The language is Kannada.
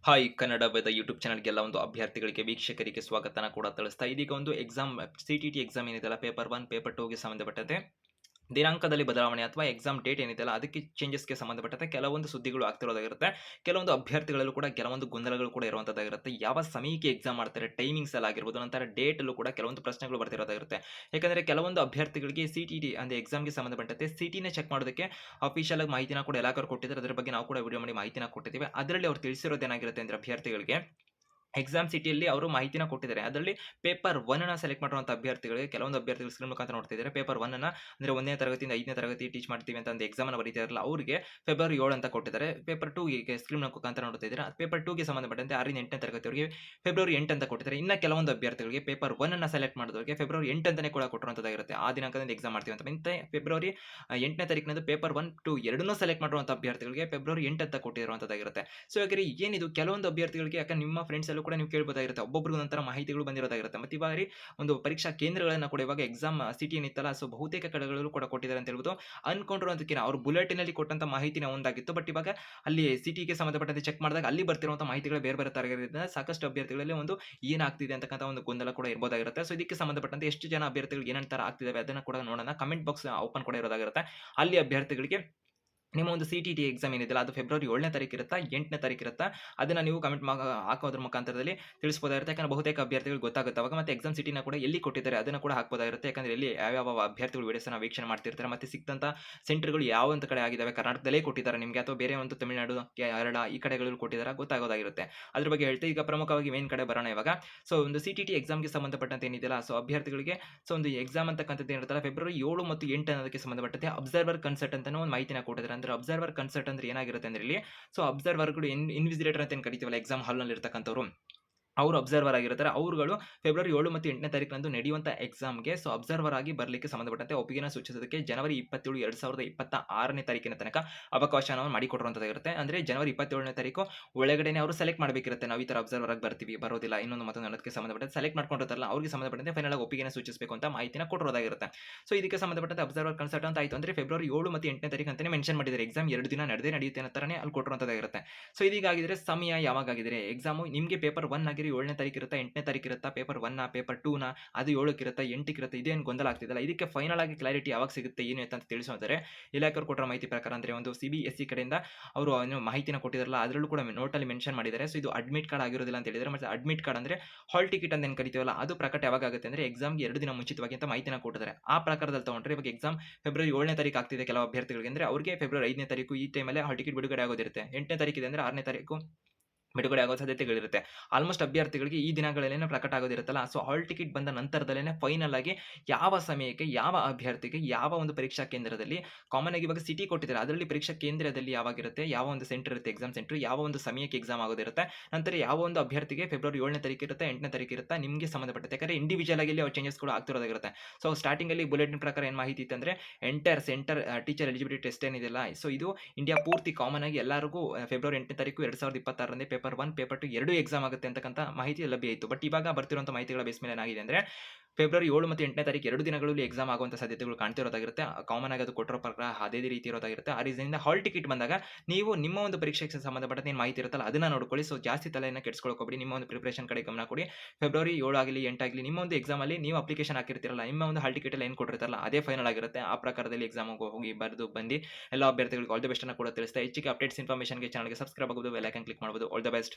ಹಾಯ್ ಕನ್ನಡ ವೇದ ಯೂಟ್ಯೂಬ್ ಚಾನಲ್‌ಗೆಲ್ಲ ಒಂದು ಅಭ್ಯರ್ಥಿಗಳಿಗೆ, ವೀಕ್ಷಕರಿಗೆ ಸ್ವಾಗತನ ಕೂಡ ತಿಳಿಸ್ತಾ ಇದೀಗ ಒಂದು ಸಿಟಿಟಿ ಎಕ್ಸಾಮ್ ಏನಿದೆಯಲ್ಲ ಪೇಪರ್ 1, ಪೇಪರ್ 2ಗೆ ಸಂಬಂಧಪಟ್ಟಂತೆ ದಿನಾಂಕದಲ್ಲಿ ಬದಲಾವಣೆ ಅಥವಾ ಎಕ್ಸಾಮ್ ಡೇಟ್ ಏನಿದೆಯಲ್ಲ ಅದಕ್ಕೆ ಚೇಂಜಸ್‌ಗೆ ಸಂಬಂಧಪಟ್ಟಂತೆ ಕೆಲವೊಂದು ಸುದ್ದಿಗಳು ಆಗ್ತಿರೋದಾಗಿರುತ್ತೆ. ಕೆಲವೊಂದು ಅಭ್ಯರ್ಥಿಗಳಲ್ಲೂ ಕೂಡ ಕೆಲವೊಂದು ಗೊಂದಲಗಳು ಕೂಡ ಇರುವಂತದ್ದಾಗಿರುತ್ತೆ. ಯಾವ ಸಮಯಕ್ಕೆ ಎಕ್ಸಾಮ್ ಮಾಡ್ತಾರೆ, ಟೈಮಿಂಗ್ಸ್ ಎಲ್ಲ ಆಗಿರ್ಬೋದು, ನಂತರ ಡೇಟ್ ಅಲ್ಲೂ ಕೂಡ ಕೆಲವೊಂದು ಪ್ರಶ್ನೆಗಳು ಬರ್ತಿರೋದಾಗಿರುತ್ತೆ. ಯಾಕಂದ್ರೆ ಕೆಲವೊಂದು ಅಭ್ಯರ್ಥಿಗಳಿಗೆ ಸಿಟಿಟಿ ಅಂದ್ರೆ ಎಕ್ಸಾಮ್‌ಗೆ ಸಂಬಂಧಪಟ್ಟಂತೆ ಸಿಟಿನೇ ಚೆಕ್ ಮಾಡೋದಕ್ಕೆ ಅಫಿಷಿಯಲ್ ಆಗಿ ಮಾಹಿತಿನ ಕೂಡ ಇಲಾಖೆಯವರು ಕೊಟ್ಟಿದ್ದಾರೆ. ಅದರ ಬಗ್ಗೆ ನಾವು ಕೂಡ ವಿಡಿಯೋ ಮಾಡಿ ಮಾಹಿತಿನ ಕೊಟ್ಟಿದ್ದೀವಿ. ಅದರಲ್ಲಿ ಅವರು ತಿಳಿಸಿರೋದು ಏನಾಗಿರುತ್ತೆ ಅಂದ್ರೆ ಅಭ್ಯರ್ಥಿಗಳಿಗೆ ಎಕ್ಸಾಮ್ ಸಿಟಿಯಲ್ಲಿ ಅವರು ಮಾಹಿತಿನ ಕೊಟ್ಟಿದ್ದಾರೆ. ಅದರಲ್ಲಿ ಪೇಪರ್ 1 ಸೆಲೆಕ್ಟ್ ಮಾಡಿರುವಂತಹ ಅಭ್ಯರ್ಥಿಗಳಿಗೆ ಕೆಲವೊಂದು ಅಭ್ಯರ್ಥಿಗಳು ಸ್ಕ್ರೀನ್ ಮುಖಾಂತರ ನೋಡ್ತಿದ್ದಾರೆ. ಪೇಪರ್ 1 ಅಂದ್ರೆ 1ನೇ ತರಗತಿಯಿಂದ 5ನೇ ತರಗತಿ ಟೀಚ್ ಮಾಡ್ತೀವಿ ಅಂತ ಒಂದು ಎಕ್ಸಾಮ್ ಅನ್ನು ಬರೀತಾರಲ್ಲ ಅವರಿಗೆ ಫೆಬ್ರವರಿ 7 ಅಂತ ಕೊಟ್ಟಿದ್ದಾರೆ. ಪೇಪರ್ 2ಗೆ ಸ್ಕ್ರೀನ್ ಮುಖಾಂತರ ನೋಡ್ತಾ ಇದ್ದೀರಾ. ಪೇಪರ್ 2ಗೆ ಸಂಬಂಧಪಟ್ಟಂತೆ 6ರಿಂದ 8ನೇ ತರಗತಿಯವರಿಗೆ ಫೆಬ್ರವರಿ 8 ಅಂತ ಕೊಟ್ಟಿದ್ದಾರೆ. ಇನ್ನ ಕೆಲವೊಂದು ಅಭ್ಯರ್ಥಿಗಳಿಗೆ ಪೇಪರ್ 1 ಸೆಲೆಕ್ಟ್ ಮಾಡಿದವರಿಗೆ ಫೆಬ್ರವರಿ 8 ಅಂತಾನೆ ಕೂಡ ಕೊಟ್ಟಿರುವಂತದ್ದಾಗಿರುತ್ತೆ. ಆ ದಿನಾಂಕದಿಂದ ಎಕ್ಸಾಮ್ ಮಾಡ್ತೀವಿ ಅಂತ. ಮತ್ತೆ ಫೆಬ್ರವರಿ 8ನೇ ತಾರೀಕಿನಂದು ಪೇಪರ್ 1, 2 ಎರಡನ್ನೂ ಸೆಲೆಕ್ಟ್ ಮಾಡಿರುವಂತ ಅಭ್ಯರ್ಥಿಗಳಿಗೆ ಫೆಬ್ರವರಿ 8 ಅಂತ ಕೊಟ್ಟಿರುವಂತದ್ದಾಗಿರುತ್ತೆ. ಸೊ ಹಾಗಾದ್ರೆ ಏನಿದು ಕೆಲವೊಂದು ಅಭ್ಯರ್ಥಿಗಳಿಗೆ ಯಾಕಂದ್ರೆ ನಿಮ್ಮ ಫ್ರೆಂಡ್ಸ್ ಅಲ್ಲೂ ಕೂಡ ನೀವು ಕೇಳಬಹುದಾಗಿರುತ್ತೆ. ಒಬ್ಬೊಬ್ಬರಿಗೆ ಒಂಥರ ಮಾಹಿತಿಗಳು ಬಂದಿರೋದಾಗಿರುತ್ತೆ. ಮತ್ತೆ ಈ ಬಾರಿ ಒಂದು ಪರೀಕ್ಷಾ ಕೇಂದ್ರಗಳನ್ನ ಕೂಡ ಇವಾಗ ಎಕ್ಸಾಮ್ ಸಿಟಿ ಏನಿತ್ತಲ್ಲ ಸೊ ಬಹುತೇಕ ಕಡೆಗಳಲ್ಲೂ ಕೂಡ ಕೊಟ್ಟಿದ್ದಾರೆ ಅಂತ ಹೇಳ್ಬೋದು. ಅನ್ಕೊಂಡಿರುವಂತಕ್ಕಿಂತ ಅವ್ರ ಬುಲೆಟಿನ್ ಅಲ್ಲಿ ಕೊಟ್ಟಂತ ಮಾಹಿತಿನೇ ಒಂದಾಗಿತ್ತು. ಬಟ್ ಇವಾಗ ಅಲ್ಲಿ ಸಿಟಿಗೆ ಸಂಬಂಧಪಟ್ಟಂತೆ ಚೆಕ್ ಮಾಡಿದಾಗ ಅಲ್ಲಿ ಬರ್ತಿರುವಂತ ಮಾಹಿತಿಗಳು ಬೇರೆ ಬೇರೆ ತರ ಇರೋದ್ರಿಂದ ಸಾಕಷ್ಟು ಅಭ್ಯರ್ಥಿಗಳಲ್ಲಿ ಒಂದು ಏನಾಗ್ತಿದೆ ಅಂತಕ್ಕಂಥ ಒಂದು ಗೊಂದಲ ಕೂಡ ಇರಬಹುದಾಗಿರುತ್ತೆ. ಸೊ ಇದಕ್ಕೆ ಸಂಬಂಧಪಟ್ಟಂತೆ ಎಷ್ಟು ಜನ ಅಭ್ಯರ್ಥಿಗಳು ಏನೇನ್ ತರ ಆಗ್ತಿದಾವೆ ಅದನ್ನ ಕೂಡ ನೋಡೋಣ. ಕಮೆಂಟ್ ಬಾಕ್ಸ್ ಓಪನ್ ಕೂಡ ಇರೋದಾಗಿರುತ್ತೆ. ಅಲ್ಲಿ ಅಭ್ಯರ್ಥಿಗಳಿಗೆ ನಿಮ್ಮ ಒಂದು ಸಿಟಿಟಿ ಎಕ್ಸಾಮ್ ಏನಿದೆಯಲ್ಲ ಅದು ಫೆಬ್ರವರಿ 7ನೇ ತಾರೀಕು ಇರುತ್ತಾ, 8ನೇ ತಾರೀಕು ಇರುತ್ತಾ ಅದನ್ನ ನೀವು ಕಮೆಂಟ್ ಹಾಕೋದ್ರ ಮುಖಾಂತರದಲ್ಲಿ ತಿಳಿಸಬಹುದಾಗಿರುತ್ತೆ. ಯಾಕಂದ್ರೆ ಬಹುತೇಕ ಅಭ್ಯರ್ಥಿಗಳು ಗೊತ್ತಾಗುತ್ತೆ ಅವಾಗ. ಮತ್ತೆ ಎಕ್ಸಾಮ್ ಸಿಟಿನ ಕೂಡ ಎಲ್ಲಿ ಕೊಟ್ಟಿದ್ದಾರೆ ಅದನ್ನ ಕೂಡ ಹಾಕಬಹುದಾಗಿರುತ್ತೆ. ಯಾಕಂದ್ರೆ ಎಲ್ಲಿ ಯಾವ ಅಭ್ಯರ್ಥಿಗಳು ವಿಡಿಯೋಸ್‌ನ ವೀಕ್ಷಣೆ ಮಾಡ್ತಿರ್ತಾರೆ. ಮತ್ತೆ ಸಿಕ್ತಂತ ಸೆಂಟರ್‌ಗಳು ಯಾವ ಕಡೆ ಆಗಿದಾವೆ ಕರ್ನಾಟಕದಲ್ಲೇ ಕೊಟ್ಟಿದ್ದಾರೆ ನಿಮಗೆ ಅಥವಾ ಬೇರೆ ಒಂದು ತಮಿಳುನಾಡು, ಕೇರಳ ಈ ಕಡೆಗಳಲ್ಲಿ ಕೊಟ್ಟಿದ್ದಾರೆ ಗೊತ್ತಾಗೋದಾಗಿರುತ್ತೆ. ಅದ್ರ ಬಗ್ಗೆ ಹೇಳ್ತೀವಿ. ಈಗ ಪ್ರಮುಖವಾಗಿ ಮೇನ್ ಕಡೆ ಬರೋಣ ಇವಾಗ. ಸೊ ಒಂದು ಸಿಟಿಟಿ ಎಕ್ಸಾಮ್‌ಗೆ ಸಂಬಂಧಪಟ್ಟಂತೆ ಏನಿದೆಯಲ್ಲ ಸೊ ಅಭ್ಯರ್ಥಿಗಳಿಗೆ ಸೊ ಒಂದು ಎಕ್ಸಾಮ್ ಅಂತಕ್ಕಂಥದ್ದು ಏನಿರುತ್ತಲ್ಲ ಫೆಬ್ರವರಿ 7 ಮತ್ತು 8 ಅನ್ನೋದಕ್ಕೆ ಸಂಬಂಧಪಟ್ಟಂತೆ ಅಬ್ಸರ್ವರ್ ಕನ್ಸಲ್ಟ್ ಅಂತಾನೂ ಒಂದು ಮಾಹಿತಿನ ಕೊಟ್ಟಿದ್ದಾರೆ. ಅಂದ್ರೆ ಅಬ್ಸರ್ವರ್ ಕನ್ಸಲ್ಟ್ ಅಂದ್ರೆ ಏನಾಗಿರುತ್ತೆ ಅಂದ್ರೆ ಇಲ್ಲಿ ಸೊ ಅಬ್ಸರ್ವರ್ಗಳು ಇನ್ವಿಜಿಲೇಟರ್ ಅಂತ ಏನು ಕರಿತೀವಲ್ಲ ಎಕ್ಸಾಮ್ ಹಾಲ್‌ನಲ್ಲಿ ಇರ್ತಕ್ಕಂಥವ್ರು ಅವರು ಅಬ್ಸರ್ವರ್ ಆಗಿರ್ತಾರೆ. ಅವರುಗಳು ಫೆಬ್ರವರಿ 7 ಮತ್ತು 8ನೇ ತಾರೀಕಿನಂದು ನಡೆಯುವಂತ ಎಕ್ಸಾಮ್‌ಗೆ ಸೊ ಅಬ್ಸರ್ವರ್ ಆಗಿ ಬರಲಿಕ್ಕೆ ಸಂಬಂಧಪಟ್ಟಂತೆ ಒಪ್ಪಿಗೆನ ಸೂಚಿಸೋದಕ್ಕೆ ಜನವರಿ 27, 2026ನೇ ತಾರೀಕಿನ ತನಕ ಅವಕಾಶನ ಮಾಡಿಕೊಟ್ಟಿರುವಂತದ್ದಾಗಿರುತ್ತೆ. ಅಂದ್ರೆ ಜನವರಿ 27ನೇ ತಾರೀಕು ಒಳಗಡೆನೆ ಅವರು ಸೆಲೆಕ್ಟ್ ಮಾಡಬೇಕಿರುತ್ತೆ. ನಾವು ಈ ತರ ಅಬ್ಸರ್ವರ್ ಆಗಿ ಬರ್ತೀವಿ, ಬರೋದಿಲ್ಲ ಇನ್ನೊಂದು ಮತ್ತೊಂದು ಅನ್ನೋದಕ್ಕೆ ಸಂಬಂಧಪಟ್ಟಂತೆ ಸೆಲೆಕ್ಟ್ ಮಾಡ್ಕೊಂಡಿರ್ತಾರಲ್ಲ ಅವರಿಗೆ ಸಂಬಂಧಪಟ್ಟಂತೆ ಫೈನಲ್ ಆಗಿ ಒಪ್ಪಿಗೆನ ಸೂಚಿಸಬೇಕು ಅಂತ ಮಾಹಿತಿನ ಕೊಟ್ಟಿರೋದಾಗಿರುತ್ತೆ. ಸೊ ಇದಕ್ಕೆ ಸಂಬಂಧಪಟ್ಟಂತೆ ಅಬ್ಸರ್ವರ್ ಕನ್ಸಲ್ಟೆಂಟ್ ಆಯ್ತು ಅಂದ್ರೆ ಫೆಬ್ರವರಿ 7 ಮತ್ತು 8ನೇ ತಾರೀಕು ಅಂತಾನೆ ಮೆನ್ಷನ್ ಮಾಡಿದ್ದಾರೆ. ಎಕ್ಸಾಮ್ 2 ದಿನ ನಡೆಯುತ್ತೆ ಅನ್ನೋ ತರನೇ ಅಲ್ಲಿ ಕೊಟ್ಟಿರುವಂತದ್ದಾಗಿರುತ್ತೆ. ಸೊ ಇದೀಗ ಆಗಿದ್ರೆ ಸಮಯ ಯಾವಾಗ ಆಗಿದೆ ಎಕ್ಸಾಮ್ ನಿಮಗೆ ಪೇಪರ್ 1 ಆಗಿರಿ 7ನೇ ತಾರೀಕು ಇರುತ್ತಾ 8ನೇ ತಾರೀಕು ಇರುತ್ತಾ ಪೇಪರ್ 1 ಪೇಪರ್ 2 ಅದು 7ಕ್ಕೆ ಇರುತ್ತಾ 8ಕ್ಕೆ ಇರುತ್ತಾ ಇದೇನು ಗೊಂದಲ ಆಗ್ತಿದೆಯಲ್ಲ ಇದಕ್ಕೆ ಫೈನಲ್ ಆಗಿ ಕ್ಲಾರಿಟಿ ಯಾವಾಗ ಸಿಗುತ್ತೆ ಏನು ಅಂತ ತಿಳಿಸೋದಾದ್ರೆ ಇಲಾಖೆಯವರು ಕೊಟ್ಟಿರೋ ಮಾಹಿತಿ ಪ್ರಕಾರ ಅಂದ್ರೆ ಒಂದು ಸಿಬಿಎಸ್ಇ ಕಡೆಯಿಂದ ಅವರು ಮಾಹಿತಿನ ಕೊಟ್ಟಿದಾರಲ್ಲ ಅದರಲ್ಲೂ ಕೂಡ ನೋಟ್ ಅಲ್ಲಿ ಮೆನ್ಷನ್ ಮಾಡಿದ್ದಾರೆ. ಸೊ ಇದು ಅಡ್ಮಿಟ್ ಕಾರ್ಡ್ ಆಗಿರೋದಿಲ್ಲ ಅಂತ ಹೇಳಿದ್ರೆ ಮತ್ತೆ ಅಡ್ಮಿಟ್ ಕಾರ್ಡ್ ಅಂದ್ರೆ ಹಾಲ್ ಟಿಕೆಟ್ ಅಂತ ಏನು ಕರಿತೀವಲ್ಲ ಅದು ಪ್ರಕಟ ಯಾವಾಗ ಆಗುತ್ತೆ ಅಂದ್ರೆ ಎಕ್ಸಾಮ್‌ಗೆ 2 ದಿನ ಮುಂಚಿತವಾಗಿ ಅಂತ ಮಾಹಿತಿನ ಕೊಟ್ಟಿದ್ದಾರೆ. ಆ ಪ್ರಕಾರದಲ್ಲಿ ತಗೊಂಡ್ರೆ ಇವಾಗ ಎಕ್ಸಾಮ್ ಫೆಬ್ರವರಿ 7ನೇ ತಾರೀಕು ಆಗ್ತಿದೆ ಕೆಲವು ಅಭ್ಯರ್ಥಿಗಳಿಗೆ ಅಂದ್ರೆ ಅವರಿಗೆ ಫೆಬ್ರವರಿ 5ನೇ ತಾರೀಕು ಈ ಟೈಮಲ್ಲಿ ಹಾಲ್ ಟಿಕೆಟ್ ಬಿಡುಗಡೆ ಆಗೋದಿರುತ್ತೆ. 8ನೇ ತಾರೀಕು ಇದೆ ಅಂದ್ರೆ 6ನೇ ತಾರೀಕು ಬಿಡುಗಡೆ ಆಗೋ ಸಾಧ್ಯತೆಗಳಿರುತ್ತೆ. ಆಲ್ಮೋಸ್ಟ್ ಅಭ್ಯರ್ಥಿಗಳಿಗೆ ಈ ದಿನಗಳಲ್ಲೇನೆ ಪ್ರಕಟ ಆಗೋದಿರುತ್ತಲ್ಲ. ಸೊ ಹಾಲ್ ಟಿಕೆಟ್ ಬಂದ ನಂತರದಲ್ಲೇನೆ ಫೈನಲ್ ಆಗಿ ಯಾವ ಸಮಯಕ್ಕೆ ಯಾವ ಅಭ್ಯರ್ಥಿಗೆ ಯಾವ ಒಂದು ಪರೀಕ್ಷಾ ಕೇಂದ್ರದಲ್ಲಿ ಕಾಮನ್ ಆಗಿ ಇವಾಗ ಸಿಟಿ ಕೊಟ್ಟಿದ್ದಾರೆ. ಅದರಲ್ಲಿ ಪರೀಕ್ಷಾ ಕೇಂದ್ರದಲ್ಲಿ ಯಾವಾಗಿರುತ್ತೆ, ಯಾವ ಒಂದು ಸೆಂಟರ್ ಇರುತ್ತೆ ಎಕ್ಸಾಮ್ ಸೆಂಟರ್, ಯಾವ ಒಂದು ಸಮಯಕ್ಕೆ ಎಕ್ಸಾಮ್ ಆಗೋದಿರುತ್ತೆ. ನಂತರ ಯಾವ ಒಂದು ಅಭ್ಯರ್ಥಿಗೆ ಫೆಬ್ರವರಿ 7ನೇ ತಾರೀಕು ಇರುತ್ತೆ, 8ನೇ ತಾರೀಕು ಇರುತ್ತೆ ನಿಮಗೆ ಸಂಬಂಧಪಟ್ಟಂತೆ. ಯಾಕಂದ್ರೆ ಇಂಡಿವಿಜುವಲ್ ಆಗಿ ಇಲ್ಲಿ ಚೇಂಜಸ್ ಕೂಡ ಆಗ್ತಿರೋದಾಗಿರುತ್ತೆ. ಸೊ ಸ್ಟಾರ್ಟಿಂಗ್ ಅಲ್ಲಿ ಬುಲೆಟಿನ್ ಪ್ರಕಾರ ಏನು ಮಾಹಿತಿ ಇತ್ತಂದ್ರೆ entire centre teacher eligibility test ಏನಿದೆಯಲ್ಲ ಸೊ ಇದು ಇಂಡಿಯಾ ಪೂರ್ತಿ ಕಾಮನ್ ಆಗಿ ಎಲ್ಲರಿಗೂ ಫೆಬ್ರವರಿ 8ನೇ ತಾರೀಕು 2026ರಂದೇ ಪೇಪರ್ 1 ಪೇಪರ್ 2 ಎರಡೂ ಎಕ್ಸಾಮ್ ಆಗುತ್ತೆ ಅಂತಕ್ಕಂಥ ಮಾಹಿತಿ ಲಭ್ಯ ಇತ್ತು. ಬಟ್ ಇವಾಗ ಬರ್ತಿರುವಂತ ಮಾಹಿತಿಗಳ ಬೇಸ್ ಮೇಲೆ ಏನಾಗಿದೆ ಅಂದ್ರೆ ಫೆಬ್ರವರಿ 7 ಮತ್ತು 8ನೇ ತಾರೀಕು 2 ದಿನಗಳಲ್ಲಿ ಎಕ್ಸಾಮ್ ಆಗುವಂತ ಸಾಧ್ಯತೆಗಳು ಕಾಣ್ತಿರೋದಾಗಿರುತ್ತೆ. ಕಾಮನ್ ಆಗಿ ಅದು ಕೊಟ್ಟಿರೋ ಪ್ರಕಾರ ಅದೇ ರೀತಿ ಇರೋದಾಗಿರುತ್ತೆ. ಆ ರೀಸನ್ನಿಂದ ಹಾಲ್ ಟಿಕೆಟ್ ಬಂದಾಗ ನೀವು ನಿಮ್ಮ ಒಂದು ಪರೀಕ್ಷೆಗೆ ಸಂಬಂಧಪಟ್ಟಂತೆ ಏನು ಮಾಹಿತಿ ಇರುತ್ತಲ್ಲ ಅದನ್ನ ನೋಡ್ಕೊಳ್ಳಿ. ಸೊ ಜಾಸ್ತಿ ತಲೆಯನ್ನು ಕೆಡಿಸ್ಕೊಳ್ಳೋಕೆ ಹೋಗಬೇಡಿ. ನಿಮ್ಮ ಒಂದು ಪ್ರಿಪರೇಷನ್ ಕಡೆ ಗಮನ ಕೊಡಿ. ಫೆಬ್ರವರಿ 7 ಆಗಲಿ 8 ಆಗಲಿ ನಿಮ್ಮ ಒಂದು ಎಕ್ಸಾಮ್ ಅಲ್ಲಿ ನೀವು ಅಪ್ಲಿಕೇಶನ್ ಹಾಕಿರ್ತೀರಲ್ಲ ನಿಮ್ಮ ಒಂದು ಹಾಲ್ ಟಿಕೆಟ್ ಅಲ್ಲಿ ಏನು ಕೊಟ್ಟಿರ್ತಾರಲ್ಲ ಅದೇ ಫೈನಲ್ ಆಗಿರುತ್ತೆ. ಆ ಪ್ರಕಾರದಲ್ಲಿ ಎಕ್ಸಾಮ್ ಹೋಗಿ ಬರೆದು ಬಂದು ಎಲ್ಲ ಅಭ್ಯರ್ಥಿಗಳಿಗೆ ಆಲ್ ದಿ ಬೆಸ್ಟ್ ಅನ್ನು ಕೂಡ ತಿಳಿಸ್ತಾ ಹೆಚ್ಚಿಗೆ ಅಪ್ಡೇಟ್ಸ್ ಇನ್ಫಾರ್ಮೇಷನ್ಗೆ ಚಾನಲ್ಗೆ ಸಬ್ಸ್ಕ್ರೈಬ್ ಆಗೋದು ಬೆಲ್ ಐಕಾನ್ ಕ್ಲಿಕ್ ಮಾಡಬಹುದು. All the best.